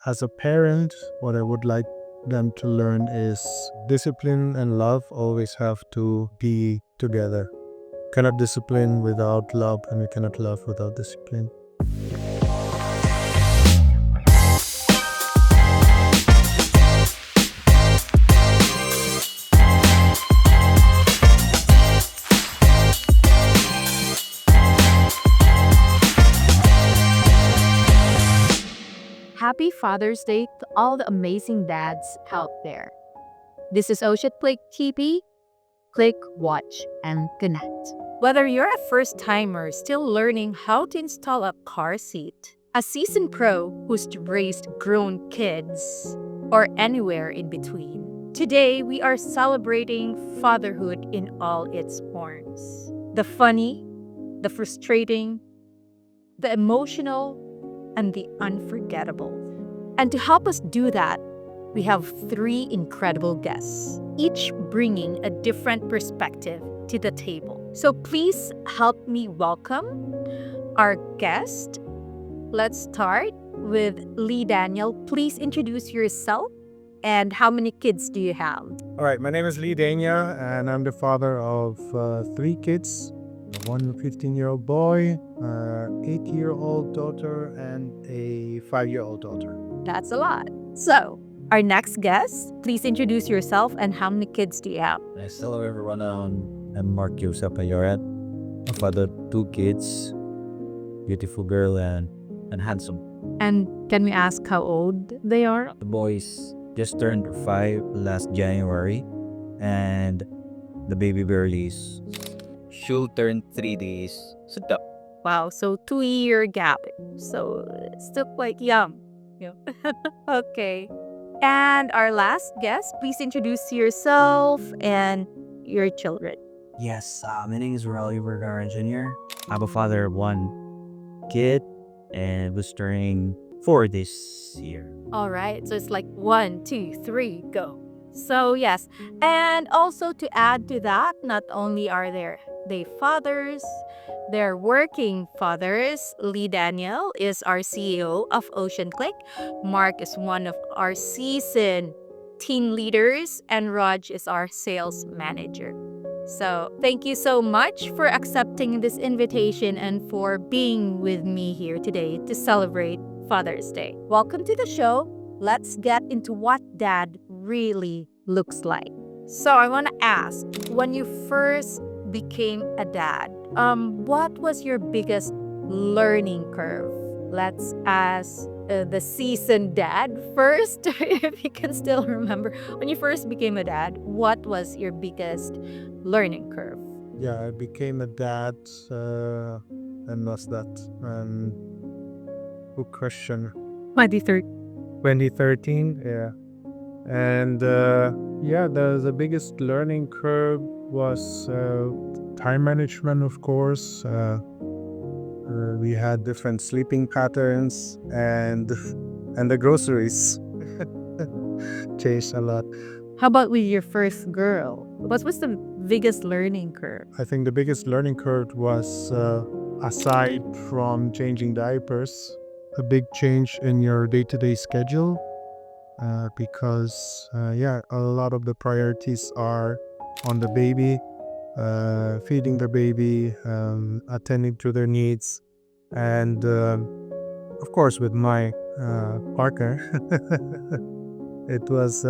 As a parent, what I would like them to learn is discipline and love always have to be together. Cannot discipline without love, and we cannot love without discipline. Happy Father's Day to all the amazing dads out there. This is Oceanclick TV. Click, watch, and connect. Whether you're a first timer still learning how to install a car seat, a seasoned pro who's raised grown kids, or anywhere in between, today we are celebrating fatherhood in all its forms. The funny, the frustrating, the emotional, and the unforgettable. And to help us do that, we have three incredible guests, each bringing a different perspective to the table. So please help me welcome our guest. Let's start with Lee Daniel. Please introduce yourself and how many kids do you have? All right, my name is Lee Dania, and I'm the father of 3 kids. One 15-year-old boy, 8-year-old daughter, and a 5-year-old daughter. That's a lot. So, our next guest, please introduce yourself and how many kids do you have? Hello everyone, I'm Mark Joseph Ayoret, a father of 2 kids, beautiful girl and handsome. And can we ask how old they are? The boys just turned 5 last January, and the baby girlies she'll turn 3 days. So Wow, so 2-year gap. So still quite young. Yeah. Okay. And our last guest, please introduce yourself and your children. yes, my name is Oliver Garden Jr. I'm a father of 1 kid and was turning 4 this year. All right. So it's like 1, 2, 3, go. So yes. And also to add to that, not only are they fathers, they're working fathers. Lee Daniel is our CEO of Oceanclick. Mark is one of our seasoned team leaders, and Raj is our sales manager. So thank you so much for accepting this invitation and for being with me here today to celebrate Father's Day. Welcome to the show. Let's get into what dad really looks like. So I want to ask, when you first became a dad, what was your biggest learning curve? Let's ask the seasoned dad first, if you can still remember. When you first became a dad, what was your biggest learning curve? Yeah, I became a dad, and was that? And good question. 2013, yeah. And the biggest learning curve was time management, of course. We had different sleeping patterns, and the groceries changed a lot. How about with your first girl? What was the biggest learning curve? I think the biggest learning curve was, aside from changing diapers, a big change in your day-to-day schedule, because a lot of the priorities are on the baby, feeding the baby, attending to their needs, and of course with my partner. It was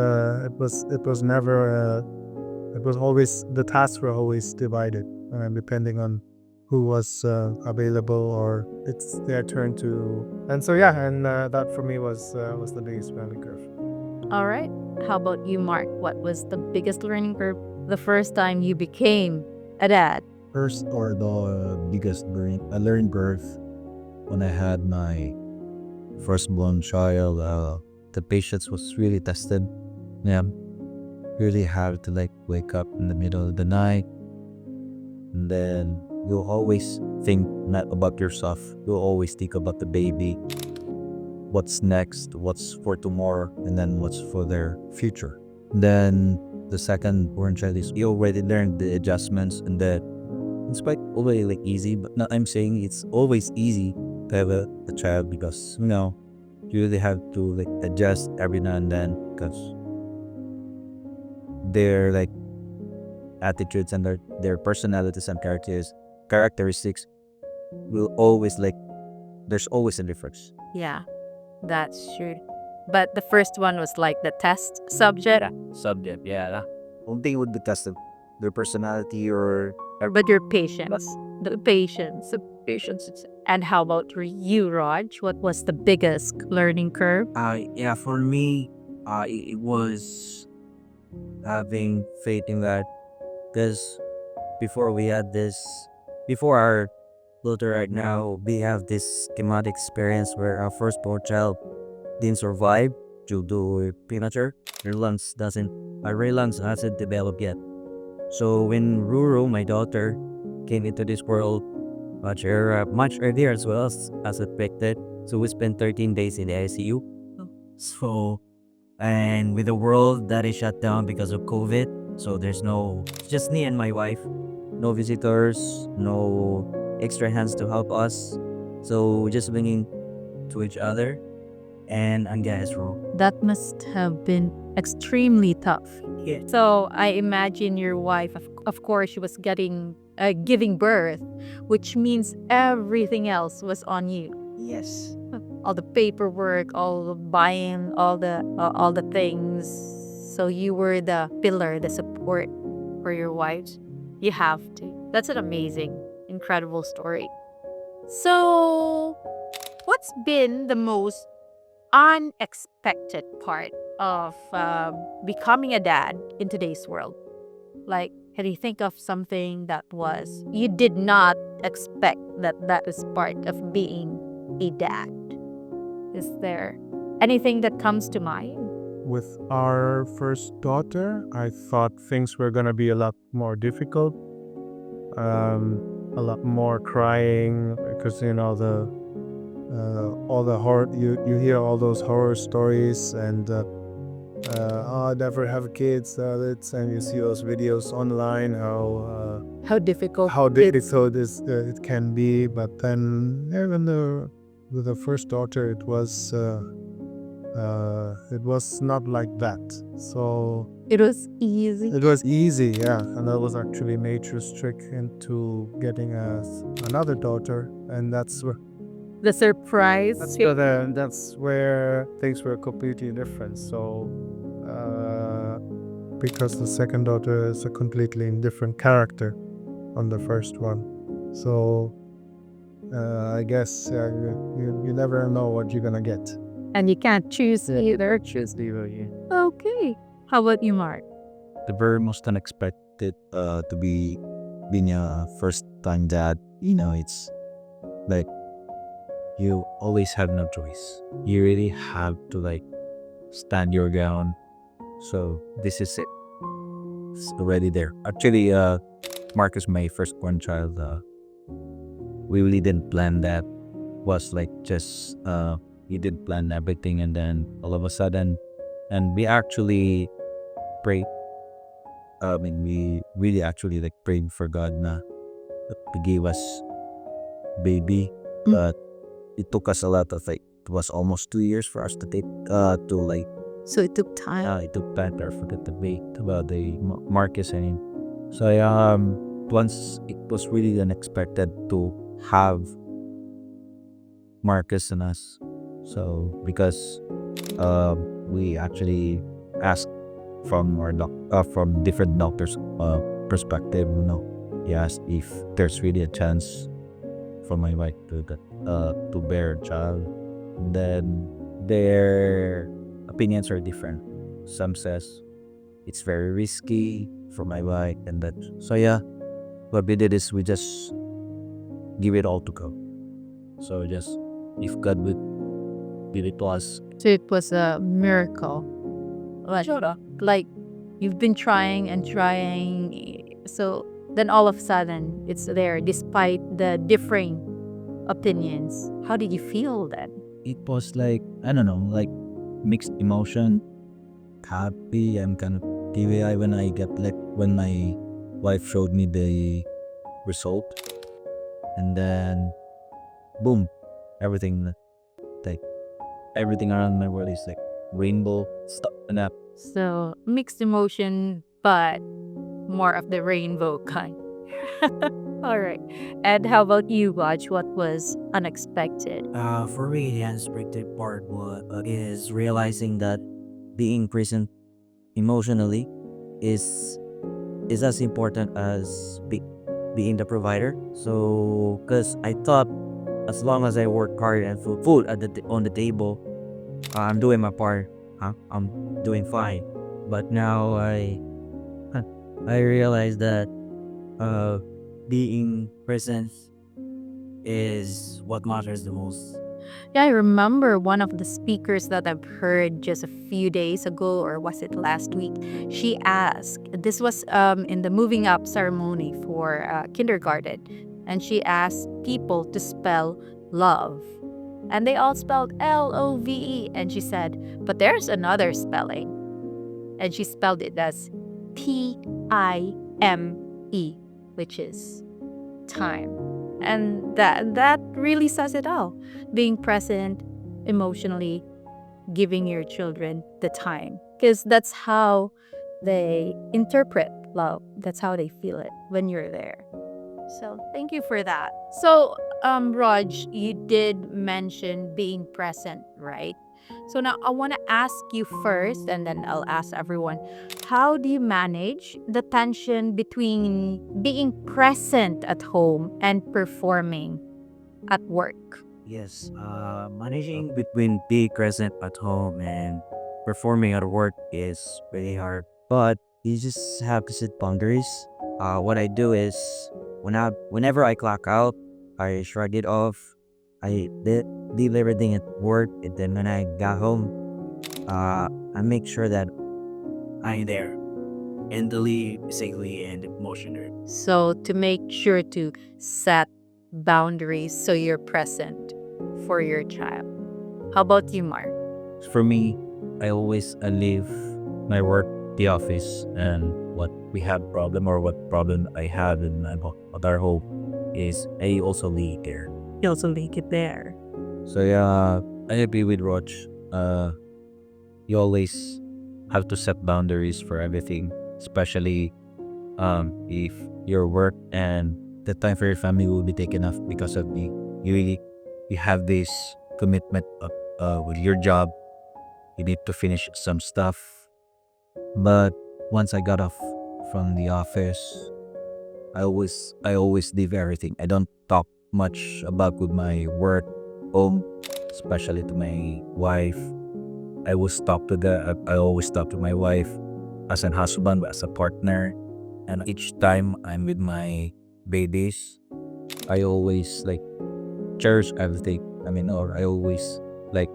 always, the tasks were always divided, depending on who was available or it's their turn to. And so that for me was the biggest learning curve. All right. How about you, Mark? What was the biggest learning curve the first time you became a dad? First, or the biggest learning curve, when I had my firstborn child, the patience was really tested. Yeah, really have to wake up in the middle of the night, and then you'll always think not about yourself. You'll always think about the baby. What's next? What's for tomorrow? And then what's for their future? Then the second born child is, you already learned the adjustments, and that it's quite always easy. But not I'm saying it's always easy to have a child, because You really have to like adjust every now and then because their like attitudes and their personalities and characteristics will always like there's always a difference. Yeah, that's true. But the first one was like the test subject. Subject, yeah. One thing would be tested their personality or But your patience. The patience. The patience. And how about you, Raj? What was the biggest learning curve? yeah, for me, it was having faith in that because before we had this, before our daughter right now, we have this schematic experience where our firstborn child didn't survive due to premature. Our lungs hasn't developed yet. So when Ruru, my daughter, came into this world much earlier as well as expected. So we spent 13 days in the ICU. So, and with the world that is shut down because of COVID, so there's just me and my wife, no visitors, no extra hands to help us. So we're just bringing to each other and Anga's role. That must have been extremely tough. Yeah. So I imagine your wife, of course, she was giving birth, which means everything else was on you. Yes. All the paperwork, all the buying, all the things. So you were the pillar, the support for your wife. You have to. That's an amazing, incredible story. So, what's been the most unexpected part of becoming a dad in today's world? Like, can you think of something that was you did not expect that is part of being a dad? Is there anything that comes to mind? With our first daughter, I thought things were gonna be a lot more difficult, a lot more crying because the all the horror you hear all those horror stories and oh, I never have kids. And you see those videos online How difficult? how difficult it can be. But then even with the first daughter, it was not like that. So It was easy. it was easy, yeah. And that was actually nature's trick into getting us another daughter, and that's The surprise. that's where things were completely different. So, because the second daughter is a completely different character on the first one, so I guess you never know what you're gonna get. And you can't choose either. Okay. How about you, Mark? The very most unexpected to be being a first time dad, it's like you always have no choice. You really have to like stand your ground. So this is it. It's already there. Actually, Mark is my firstborn child. We really didn't plan that. Was like just we didn't plan everything, and then all of a sudden, and we actually prayed. We really actually like prayed for God na to give us baby, but it took us a lot of like it was almost 2 years for us to take to like So it took time. it took time to forget the debate about the Marcus and so once it was really unexpected to have Marcus and us, so because we actually asked from from different doctors perspective, he asked if there's really a chance for my wife to bear a child. Then their opinions are different. Some says it's very risky for my wife, and that. So yeah, what we did is we just give it all to God. So just if God would give it to us. So it was a miracle. Like you've been trying and trying. So then all of a sudden it's there despite the differing opinions. How did you feel then? It was like I don't know, like mixed emotion, happy. I'm kind of teary-eyed when I get like when my wife showed me the result, and then boom, everything like everything around my world is like rainbow stuff and that. So mixed emotion, but more of the rainbow kind. All right. And how about you, Watch? What was unexpected? For me, the unexpected part is realizing that being present emotionally is as important as being the provider. So, because I thought as long as I work hard and put food on the table, I'm doing my part. I'm doing fine. But now I realize that uh, being present is what matters the most. Yeah, I remember one of the speakers that I've heard just a few days ago, or was it last week? She asked, this was in the moving up ceremony for kindergarten, and she asked people to spell love. And they all spelled LOVE. And she said, but there's another spelling. And she spelled it as TIME, which is time. And that really says it all. Being present emotionally, giving your children the time. Because that's how they interpret love. That's how they feel it when you're there. So thank you for that. So, Raj, you did mention being present, right? So now I want to ask you first, and then I'll ask everyone, how do you manage the tension between being present at home and performing at work? Yes, managing between being present at home and performing at work is really hard. But you just have to set boundaries. What I do is whenever I clock out, I shrug it off. I leave everything at work, and then when I got home, I make sure that I'm there mentally, physically, and emotionally. So to make sure to set boundaries so you're present for your child. How about you, Mark? For me, I always leave my work, the office, and what we have problem or what problem I have in at our home is I also leave there. You also link it there. So yeah, I agree with Roch. You always have to set boundaries for everything, especially if your work and the time for your family will be taken off because of you have this commitment with your job. You need to finish some stuff. But once I got off from the office, I always leave everything. I don't talk much about with my work home, especially to my wife. I always talk to my wife as an husband, as a partner, and each time I'm with my babies, I always like cherish everything. I mean, or I always like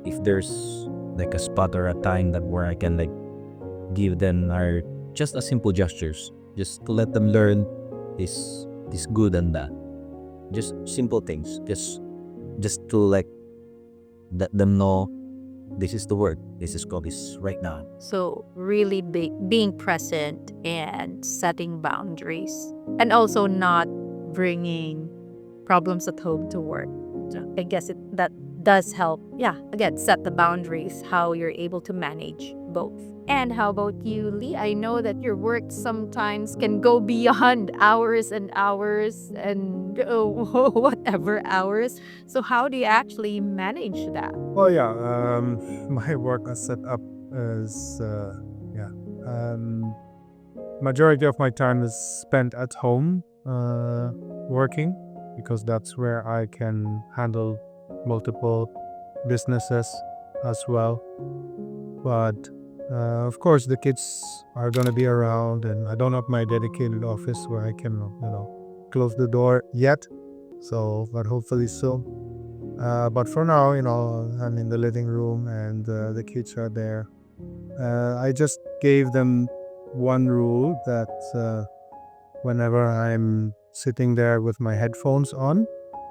if there's like a spot or a time that where I can like give them our just a simple gestures, just to let them learn this good and that, just simple things, just to like let them know this is the word, this is called this right now. So really being present and setting boundaries, and also not bringing problems at home to work. So I guess that does help. Yeah, again, set the boundaries, how you're able to manage both. And how about you, Lee? I know that your work sometimes can go beyond hours and hours and whatever hours. So how do you actually manage that? Well, yeah, my work is set up as, yeah, majority of my time is spent at home working because that's where I can handle multiple businesses as well. But of course, the kids are going to be around, and I don't have my dedicated office where I can, close the door yet. So, but hopefully soon. But for now, I'm in the living room and the kids are there. I just gave them one rule that whenever I'm sitting there with my headphones on,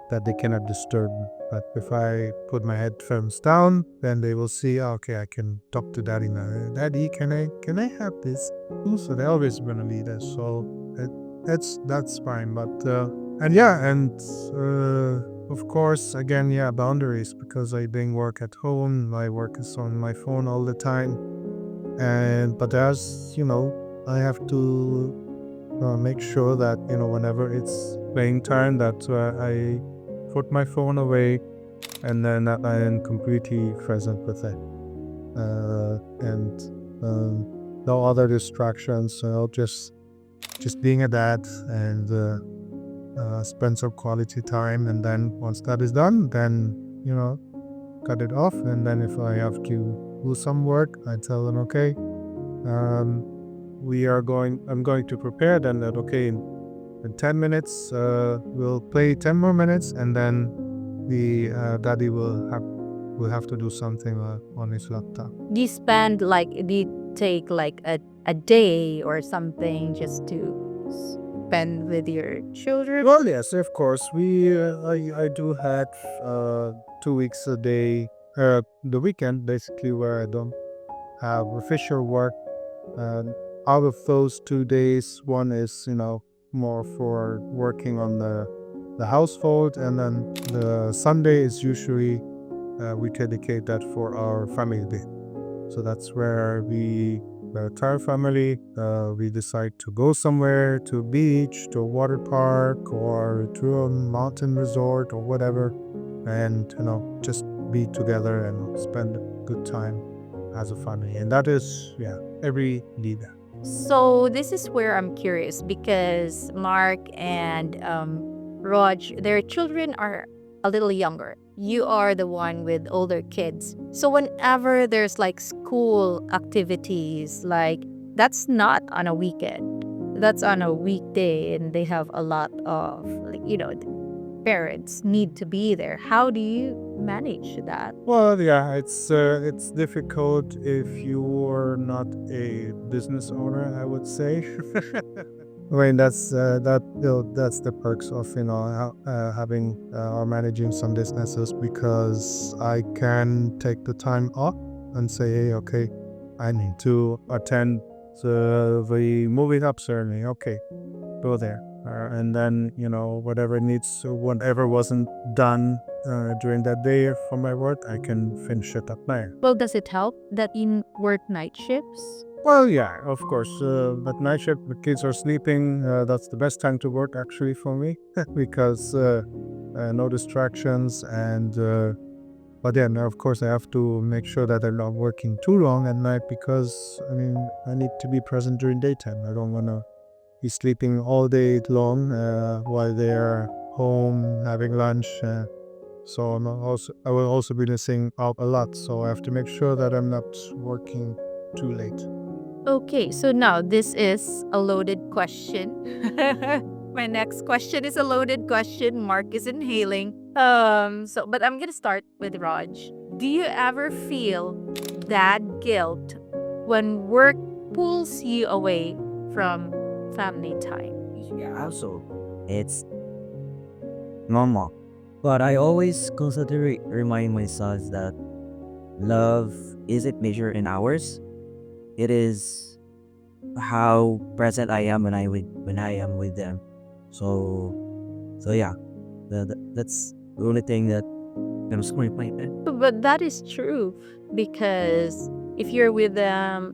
that they cannot disturb me. But if I put my headphones down, then they will see, okay, I can talk to daddy now. Daddy, can I have this? So they're always gonna be there. So that's fine. But and of course, again, yeah, boundaries, because I bring work at home. My work is on my phone all the time. And, but as you know, I have to make sure that, whenever it's playing time, that I put my phone away, and then I am completely present with it. And no other distractions. Just being a dad, and spend some quality time. And then once that is done, then cut it off. And then if I have to do some work, I tell them, okay, um, I'm going to prepare. Then that, okay, in 10 minutes, we'll play 10 more minutes, and then the daddy will have to do something on his laptop. Do you take like a day or something just to spend with your children? Well, yes, of course. I do have 2 weeks a day, the weekend basically, where I don't have official work. And out of those 2 days, one is more for working on the household, and then the Sunday is usually we dedicate that for our family day. So that's where the entire family, we decide to go somewhere, to a beach, to a water park, or to a mountain resort, or whatever, and just be together and spend a good time as a family. And that is, yeah, every leader. So this is where I'm curious because Mark and Raj, their children are a little younger. You are the one with older kids. So whenever there's like school activities, like that's not on a weekend. That's on a weekday and they have a lot of parents need to be there. How do you manage that? Well, yeah, it's difficult if you're not a business owner, I would say. I mean, that's the perks of having or managing some businesses, because I can take the time off and say, hey, okay, I need to attend the movie up ceremony. Okay, go there. And then, whatever wasn't done during that day for my work, I can finish it up there. Well, does it help that you work night shifts? Well, yeah, of course. At night shift, the kids are sleeping. That's the best time to work, actually, for me, because no distractions. And but then, of course, I have to make sure that I'm not working too long at night, because I mean, I need to be present during daytime. I don't want to be sleeping all day long while they're home having lunch. So I will also be missing out a lot. So I have to make sure that I'm not working too late. Okay, so now this is a loaded question. My next question is a loaded question. Mark is inhaling. But I'm gonna start with Raj. Do you ever feel that guilt when work pulls you away from family time? Yeah, also, it's normal. But I always constantly remind myself that love isn't measured in hours. It is how present I am when I am with them. So yeah, that's the only thing that comes to my mind. But that is true because if you're with them,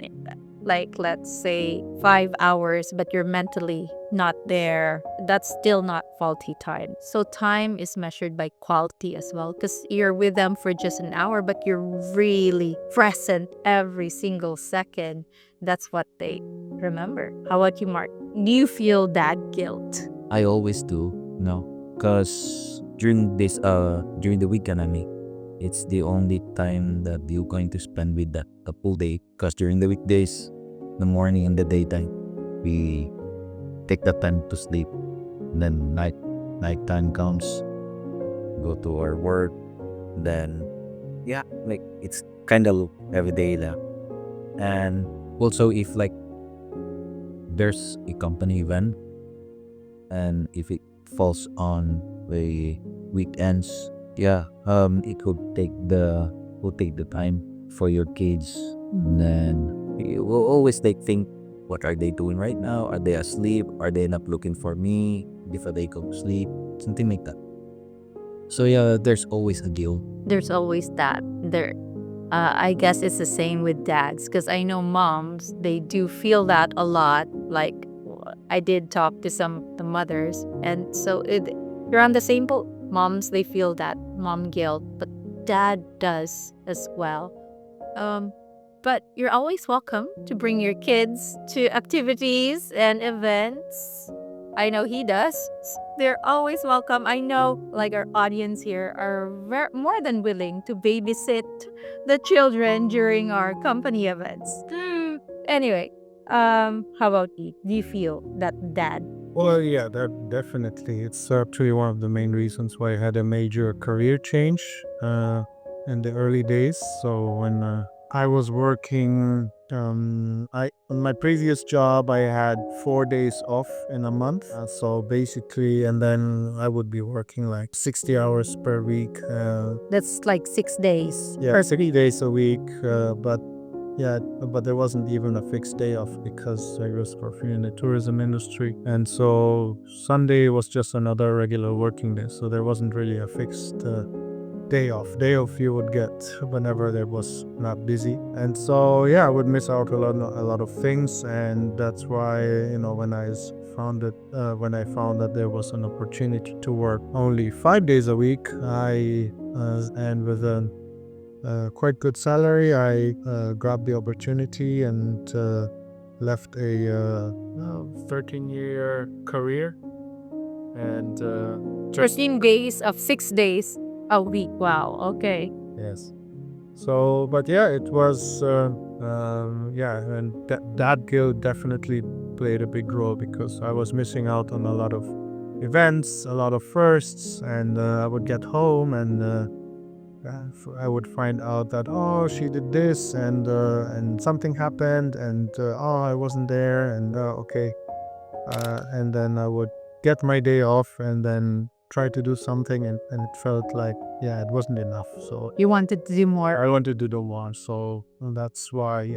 like let's say 5 hours, but you're mentally not there, that's still not faulty time. So time is measured by quality as well because you're with them for just an hour, but you're really present every single second. That's what they remember. How about you, Mark? Do you feel that guilt? I always do, because during the weekend, I mean, it's the only time that you're going to spend with that a full day. Because during the weekdays, the morning and the daytime, we take the time to sleep. And then nighttime comes, go to our work. Then yeah, like it's kind of every day now. And also, if like there's a company event, and if it falls on the weekends, yeah, it will take the time for your kids. And then you will always think, what are they doing right now? Are they asleep? Are they not looking for me before they go to sleep? Something like that. So yeah, there's always a deal. There's always that. I guess it's the same with dads, because I know moms, they do feel that a lot. Like, I did talk to some of the mothers, and so you're on the same boat. Moms, they feel that mom guilt, but dad does as well. Um, but you're always welcome to bring your kids to activities and events. I know he does. They're always welcome. I know, like, our audience here are more than willing to babysit the children during our company events. Anyway, how about you? Do you feel that dad? Well, yeah, that definitely. It's actually one of the main reasons why I had a major career change in the early days. So when I was working, I on my previous job, I had 4 days off in a month. So basically, and then I would be working like 60 hours per week. That's like 6 days. Yeah, 3 days a week. But there wasn't even a fixed day off because I was working in the tourism industry. And so Sunday was just another regular working day. So there wasn't really a fixed day off. Day off you would get whenever there was not busy. And so, yeah, I would miss out a lot of things. And that's why, when I found it, when I found that there was an opportunity to work only 5 days a week, and with a quite good salary, I grabbed the opportunity and left a 13-year career and just 13 days of 6 days a week. Wow. Okay. yes. So, but yeah, it was and that guilt definitely played a big role because I was missing out on a lot of events, a lot of firsts, and I would get home and I would find out that she did this and something happened and I wasn't there and okay, and then I would get my day off and then try to do something and it felt like it wasn't enough. So You wanted to do more. I wanted to do more. So that's why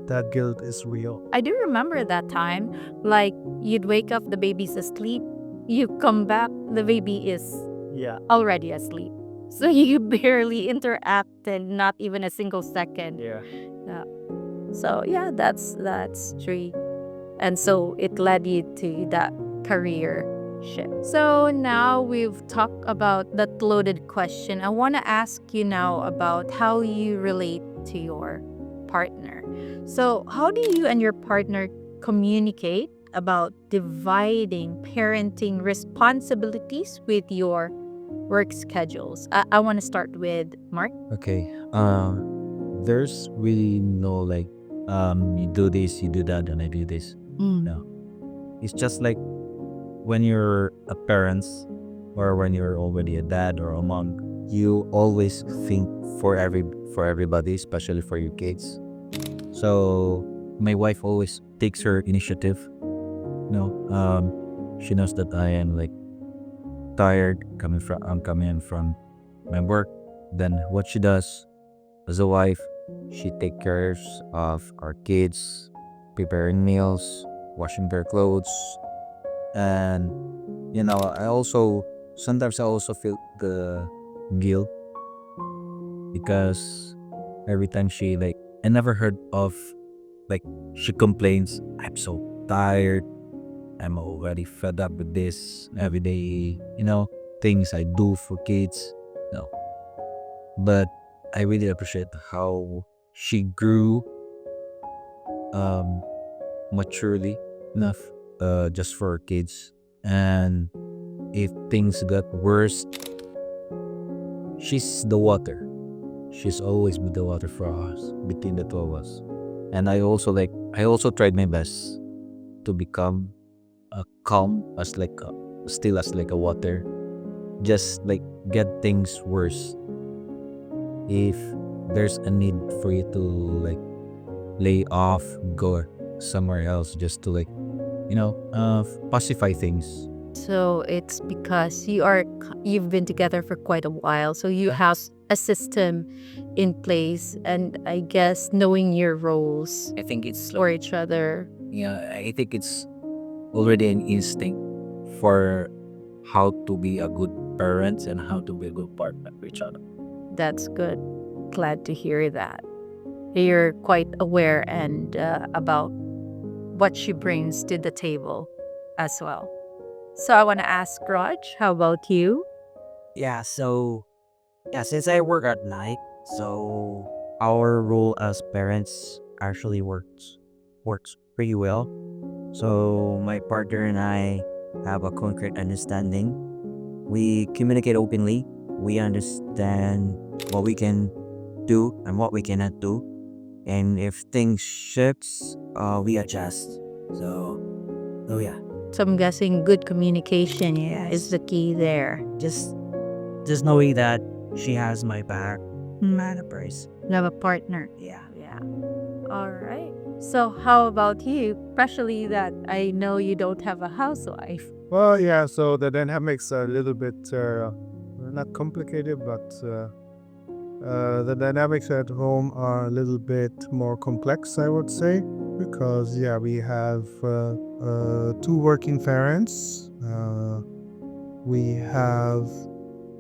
that guilt is real. I do remember that time. Like, you'd wake up, the baby's asleep. You come back, the baby is Yeah. already asleep. So you barely interacted, not even a single second. Yeah. So yeah, that's true. And so it led you to that career shift. So now we've talked about that loaded question. I want to ask you now about how you relate to your partner. So how do you and your partner communicate about dividing parenting responsibilities with your work schedules? I want to start with Mark. Okay. There's really no like you do this, you do that, and I do this. No. It's just like when you're a parent or when you're already a dad or a mom, you always think for everybody, especially for your kids. So my wife always takes her initiative. She knows that I am like tired I'm coming from my work. Then what she does as a wife, she take care of our kids, preparing meals, washing their clothes, and sometimes I also feel the guilt because every time she like I never heard of like she complains, I'm so tired, I'm already fed up with this everyday, things I do for kids. No. But I really appreciate how she grew maturely enough just for her kids. And if things got worse, she's the water. She's always been the water for us, between the two of us. And I also tried my best to become calm still as like a water. Just like get things worse. If there's a need for you to like lay off, go somewhere else just to like, pacify things. So it's because you've been together for quite a while, so you have a system in place, and I guess knowing your roles I think it's for each other. I think it's already an instinct for how to be a good parent and how to be a good partner to each other. That's good. Glad to hear that. You're quite aware and about what she brings to the table as well. So I want to ask Raj, how about you? Yeah, so yeah, since I work at night, so our role as parents actually works pretty well. So my partner and I have a concrete understanding. We communicate openly. We understand what we can do and what we cannot do. And if things shifts, we adjust. So, oh yeah, So I'm guessing good communication is the key there. just knowing that she has my back matters. You have a partner. Yeah. Yeah. All right. So how about you? Especially that I know you don't have a housewife. Well, yeah, so the dynamics are a little bit not complicated, but the dynamics at home are a little bit more complex, I would say, because, yeah, we have two working parents. We have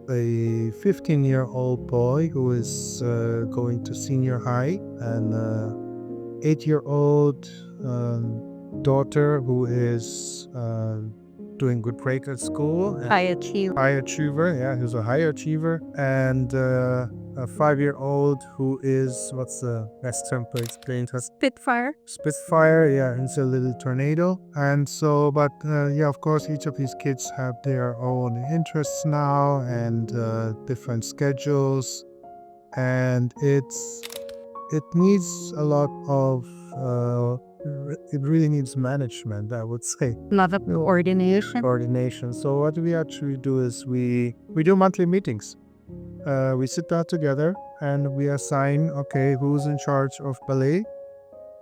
a 15-year-old boy who is going to senior high, and 8-year-old daughter who is doing good grades at school. High achiever. High achiever, yeah, who's a high achiever, and a 5-year-old who is, what's the best term to explain to us? Spitfire. Spitfire, yeah, it's a little tornado. And so, but yeah, of course, each of these kids have their own interests now and different schedules, and it needs a lot of it really needs management, I would say. Lot of coordination. So what we actually do is we do monthly meetings. We sit down together and we assign, okay, who's in charge of ballet,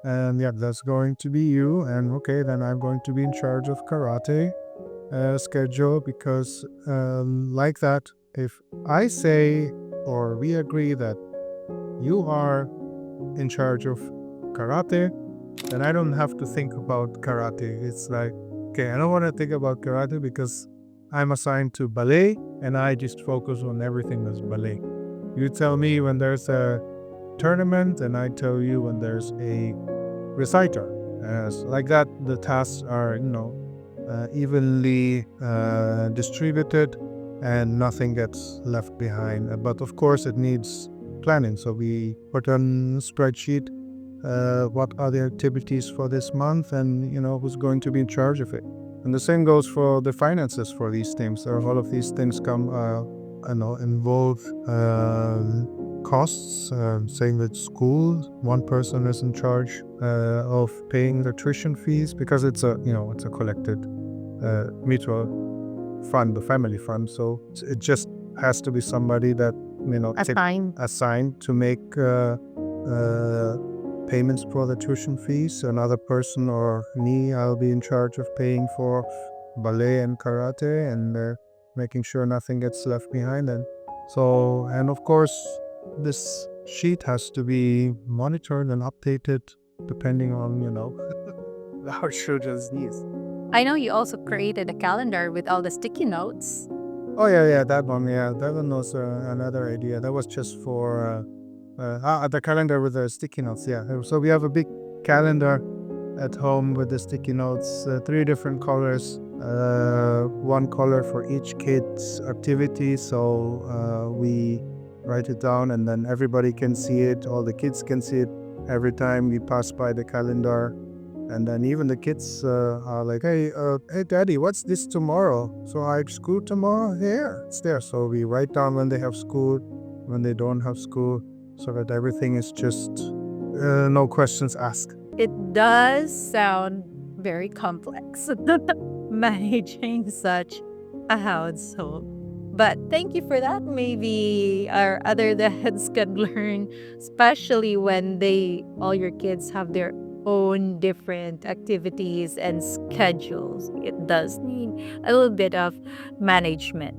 and yeah, that's going to be you, and okay, then I'm going to be in charge of karate schedule, because like that, if I say or we agree that you are in charge of karate, then I don't have to think about karate. It's like, okay, I don't want to think about karate because I'm assigned to ballet and I just focus on everything that's ballet. You tell me when there's a tournament and I tell you when there's a reciter. Like that, the tasks are, evenly distributed and nothing gets left behind. But of course, it needs planning. So we put on a spreadsheet what are the activities for this month, and who's going to be in charge of it. And the same goes for the finances for these things. All of these things involve costs. Same with school. One person is in charge of paying the tuition fees, because it's a collected mutual fund, the family fund. So it just has to be somebody that assigned to make payments for the tuition fees. Another person, or me, I'll be in charge of paying for ballet and karate, and making sure nothing gets left behind. And of course, this sheet has to be monitored and updated depending on our children's needs. I know you also created a calendar with all the sticky notes. Oh yeah, that one. Yeah, that one was another idea. That was just for the calendar with the sticky notes. Yeah, so we have a big calendar at home with the sticky notes, 3 different colors, one color for each kid's activity. So we write it down, and then everybody can see it. All the kids can see it every time we pass by the calendar. And then even the kids are like, hey, Daddy, what's this tomorrow? So I have school tomorrow? Here, it's there. So we write down when they have school, when they don't have school, so that everything is just no questions asked. It does sound very complex, managing such a household. But thank you for that. Maybe our other dads can learn, especially when all your kids have their own different activities and schedules. It does need a little bit of management.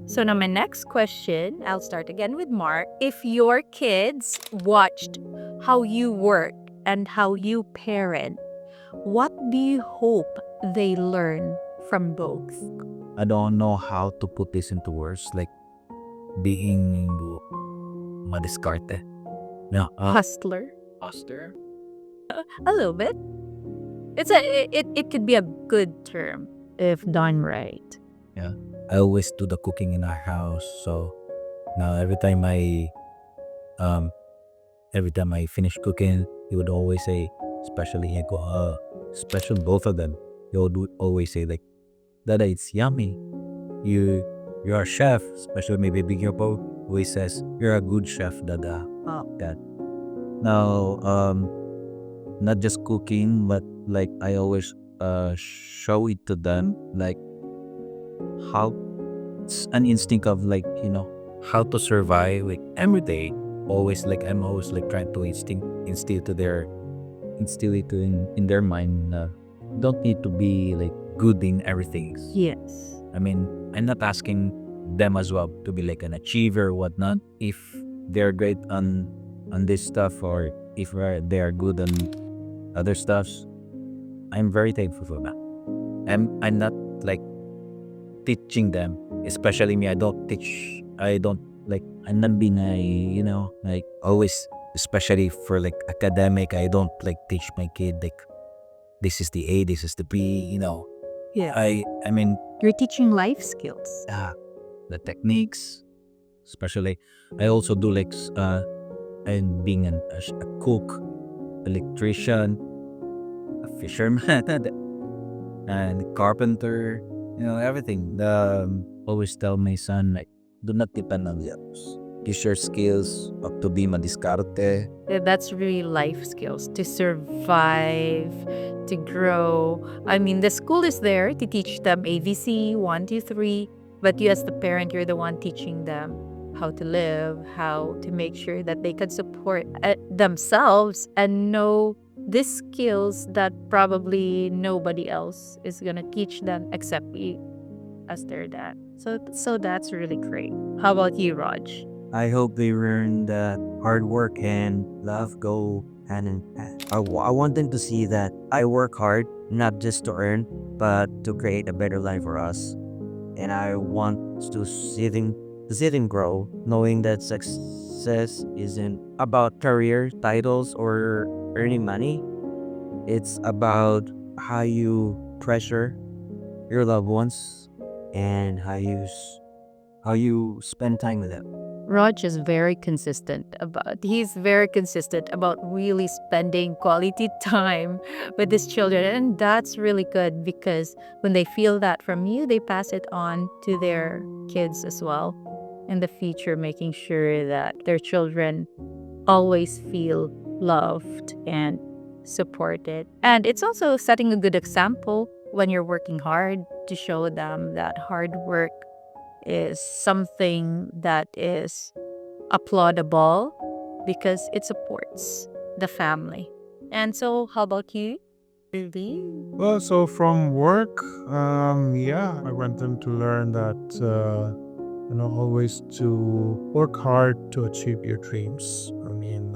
So now my next question, I'll start again with Mark. If your kids watched how you work and how you parent, what do you hope they learn from both? I don't know how to put this into words, like being madiskarte. No, Hustler? Foster. A little bit. It could be a good term if done right. I always do the cooking in our house, so now um every time I finish cooking, he would always say, especially both of them, he would always say like, "Dada, it's yummy. You you're a chef." Especially maybe big Yopo always says, "You're a good chef, Dada." Oh. That now not just cooking, but like I always show it to them, like how it's an instinct of like, how to survive like every day. Always like I'm always like trying to instill it in their mind. Don't need to be like good in everything. Yes. I mean, I'm not asking them as well to be like an achiever or whatnot. If they're great on this stuff, or if they are good on other stuffs, I'm very thankful for that. I'm not like teaching them, especially me. I don't teach. I don't like. I'm not being like always, especially for like academic. I don't like teach my kid like this is the A, this is the B. Yeah. I mean, You're teaching life skills. the techniques, especially. I also do like and being a cook, electrician, a fisherman, and carpenter. Everything. Always tell my son like, do not depend on the others. Use your skills up to be madiscarte. That's really life skills to survive, to grow. I mean, the school is there to teach them ABC, 1, 2, 3, but you as the parent, you're the one teaching them how to live, how to make sure that they can support themselves and know these skills that probably nobody else is going to teach them except you as their dad. So that's really great. How about you, Raj? I hope they learn that hard work and love go hand in hand. I want them to see that I work hard, not just to earn, but to create a better life for us. And I want to see them grow, knowing that success isn't about career titles or earning money. It's about how you treasure your loved ones and how you spend time with them. Raj is very consistent about really spending quality time with his children, and that's really good because when they feel that from you, they pass it on to their kids as well in the future, making sure that their children always feel loved and supported. And it's also setting a good example when you're working hard to show them that hard work is something that is applaudable because it supports the family. And so, how about you, Ruby? Well, so from work, yeah, I want them to learn that, always to work hard to achieve your dreams. I mean,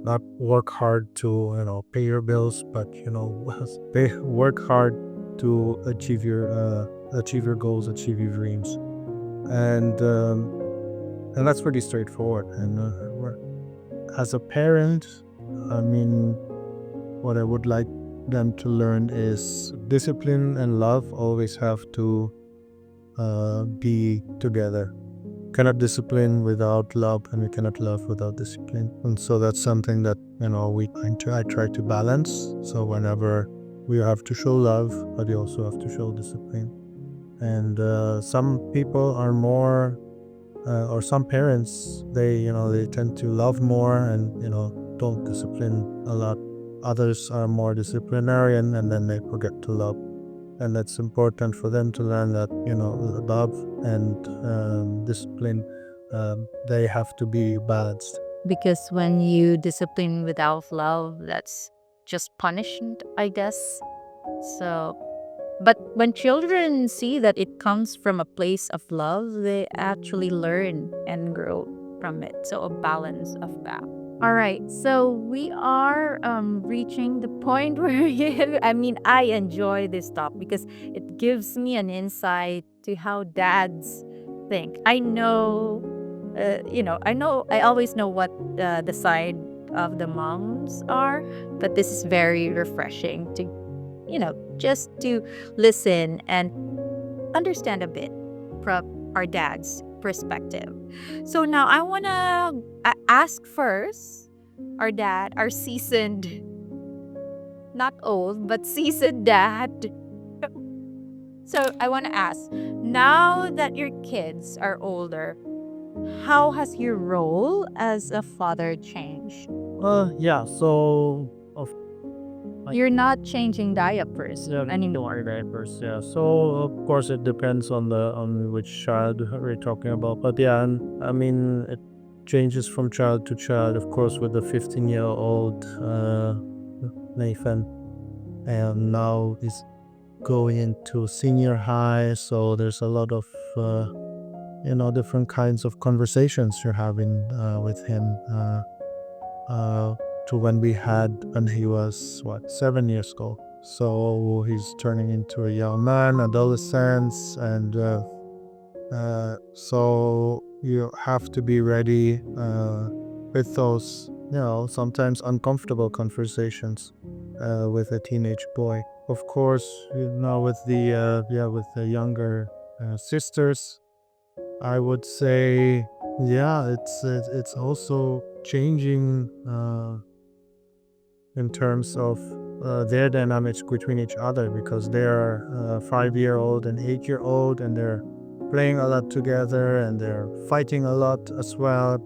not work hard to, pay your bills, but, they work hard to achieve your goals, achieve your dreams. And that's pretty straightforward. And as a parent, I mean, what I would like them to learn is discipline and love always have to be together. Cannot discipline without love, and we cannot love without discipline. And so that's something that I try to balance. So whenever we have to show love, but we also have to show discipline. And some people are more, or some parents, they tend to love more and don't discipline a lot. Others are more disciplinarian, and then they forget to love. And that's important for them to learn that love and discipline, they have to be balanced. Because when you discipline without love, that's just punishment, I guess. So, but when children see that it comes from a place of love, they actually learn and grow from it. So, a balance of that. All right, so we are reaching the point where I mean, I enjoy this topic because it gives me an insight to how dads think. I know, I always know what the side of the moms are, but this is very refreshing to, just to listen and understand a bit from our dad's perspective. So now I want to ask first our dad, our seasoned, not old, but seasoned dad. So I want to ask, now that your kids are older, how has your role as a father changed? Yeah, so of You're not changing diapers anymore. diapers, yeah. So of course it depends on the on which child we're talking about. But yeah, and I mean it changes from child to child. Of course, with the 15-year-old Nathan, and now he's going into senior high. So there's a lot of different kinds of conversations you're having with him. To when he was 7 years old. So he's turning into a young man, adolescence, and so you have to be ready with those, sometimes uncomfortable conversations with a teenage boy. Of course, with the younger sisters, I would say, yeah, it's also changing in terms of their dynamics between each other, because they're 5-year-old and 8-year-old, and they're playing a lot together and they're fighting a lot as well.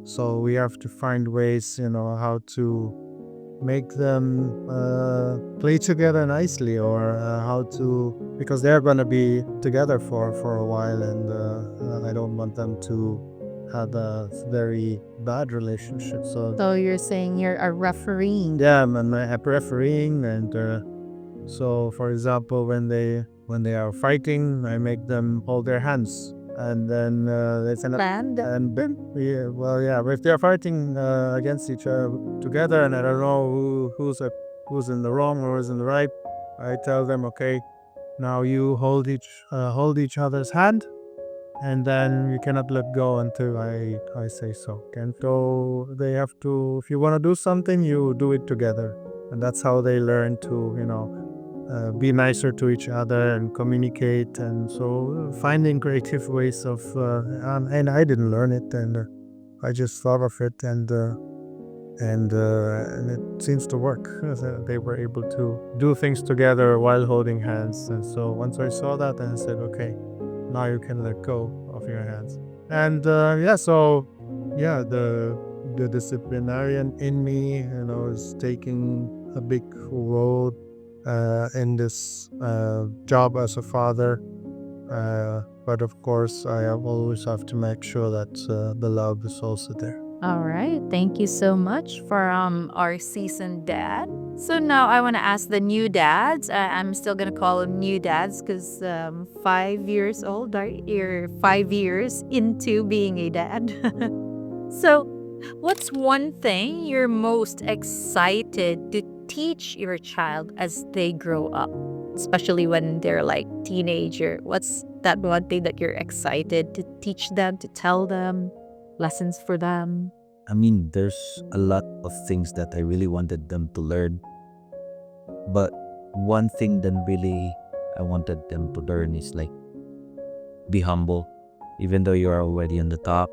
So we have to find ways, how to make them play together nicely, or how to, because they're going to be together for a while, and I don't want them to have a very bad relationship. So you're saying you're a referee. Yeah, I'm refereeing, and so for example, when they are fighting, I make them hold their hands, and then it's an Planned. and then if they're fighting against each other together, and I don't know who's in the wrong or who's in the right, I tell them, okay, now you hold each other's hand, and then you cannot let go until I say so. And so they have to, if you want to do something, you do it together, and that's how they learn to be nicer to each other and communicate. And so finding creative ways of and I didn't learn it, and I just thought of it, and it seems to work. They were able to do things together while holding hands. And so once I saw that, I said, okay, now you can let go of your hands. And the disciplinarian in me, is taking a big role in this job as a father. But of course, always have to make sure that the love is also there. All right. Thank you so much for our seasoned dad. So now I want to ask the new dads. I'm still going to call them new dads because 5 years old, right? You're 5 years into being a dad. So what's one thing you're most excited to teach your child as they grow up, especially when they're like teenager? What's that one thing that you're excited to teach them, to tell them? Lessons for them? I mean, there's a lot of things that I really wanted them to learn. But one thing that really I wanted them to learn is like, be humble. Even though you are already on the top,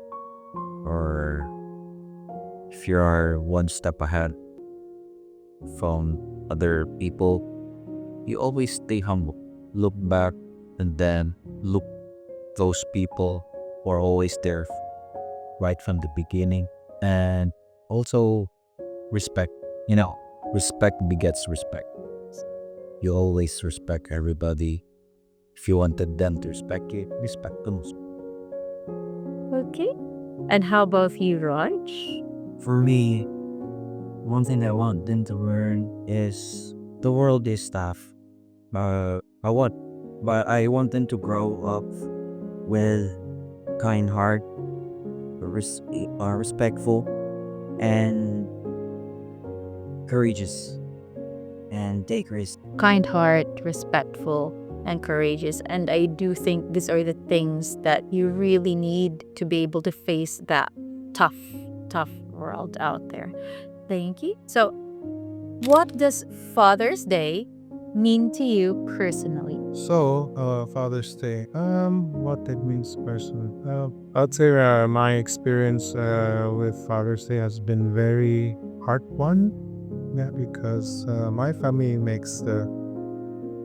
or if you are one step ahead from other people, you always stay humble. Look back and then look those people who are always there right from the beginning. And also respect. Respect begets respect. You always respect everybody. If you wanted them to respect you, respect them. Okay. And how about you, Raj? For me, one thing I want them to learn is the world is tough. But I want them to grow up with kind heart, respectful, and courageous, and take risks. Kind heart, respectful, and courageous. And I do think these are the things that you really need to be able to face that tough, tough world out there. Thank you. So, what does Father's Day mean to you personally? So, Father's Day, what it means personally. I'd say my experience with Father's Day has been very heart-won. Yeah, because my family makes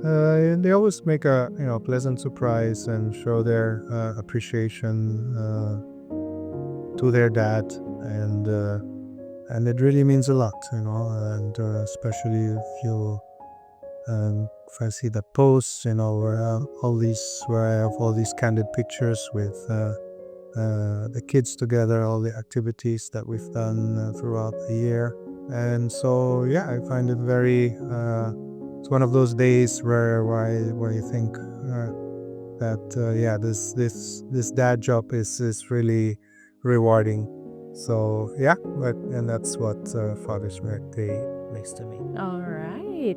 they always make a pleasant surprise and show their appreciation to their dad, and it really means a lot, and especially if I see the posts, where I have all these candid pictures with the kids together, all the activities that we've done throughout the year, and so yeah, I find it very. It's one of those days where you think that yeah, this dad job is really rewarding. So yeah, and that's what Father's Day makes to me. All right.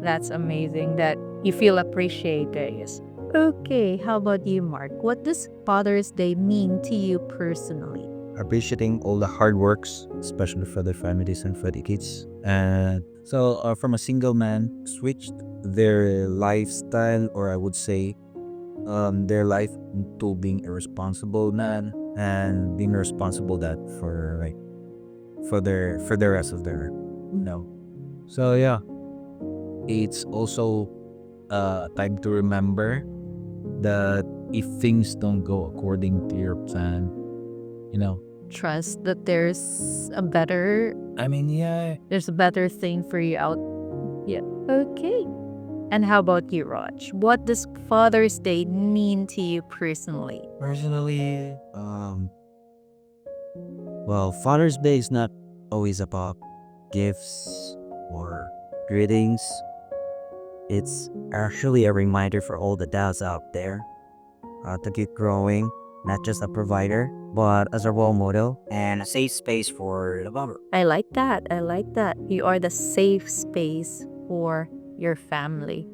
That's amazing that you feel appreciated. Yes. Okay, how about you, Mark? What does Father's Day mean to you personally? Appreciating all the hard works, especially for the families and for the kids. And so, from a single man, switched their lifestyle, or I would say, their life to being a responsible man and being a responsible dad for the rest of their no. So yeah, it's also time to remember that if things don't go according to your plan, you know, Trust that there's a better I mean, yeah, there's a better thing for you out. Yeah. Okay. And how about you, Raj? What does Father's Day mean to you personally? Personally, well, Father's Day is not always about gifts or greetings. It's actually a reminder for all the dads out there to keep growing, not just a provider, but as a role model and a safe space for the mother. I like that. I like that. You are the safe space for your family.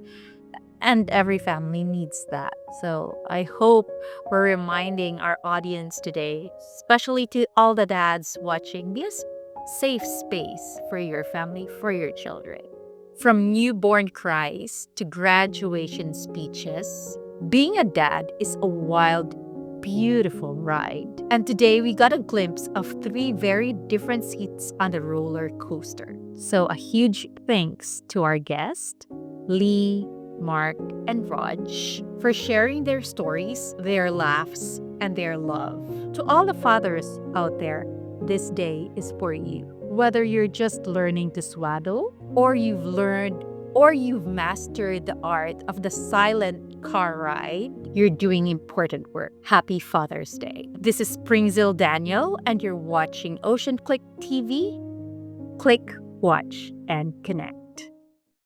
And every family needs that. So I hope we're reminding our audience today, especially to all the dads watching, be a safe space for your family, for your children. From newborn cries to graduation speeches, being a dad is a wild, beautiful ride. And today we got a glimpse of three very different seats on the roller coaster. So a huge thanks to our guest, Lee, Mark, and Raj, for sharing their stories, their laughs, and their love. To all the fathers out there, this day is for you. Whether you're just learning to swaddle, or you've mastered the art of the silent car ride, you're doing important work. Happy Father's Day. This is Springzil Daniel, and you're watching Oceanclick TV. Click, watch, and connect.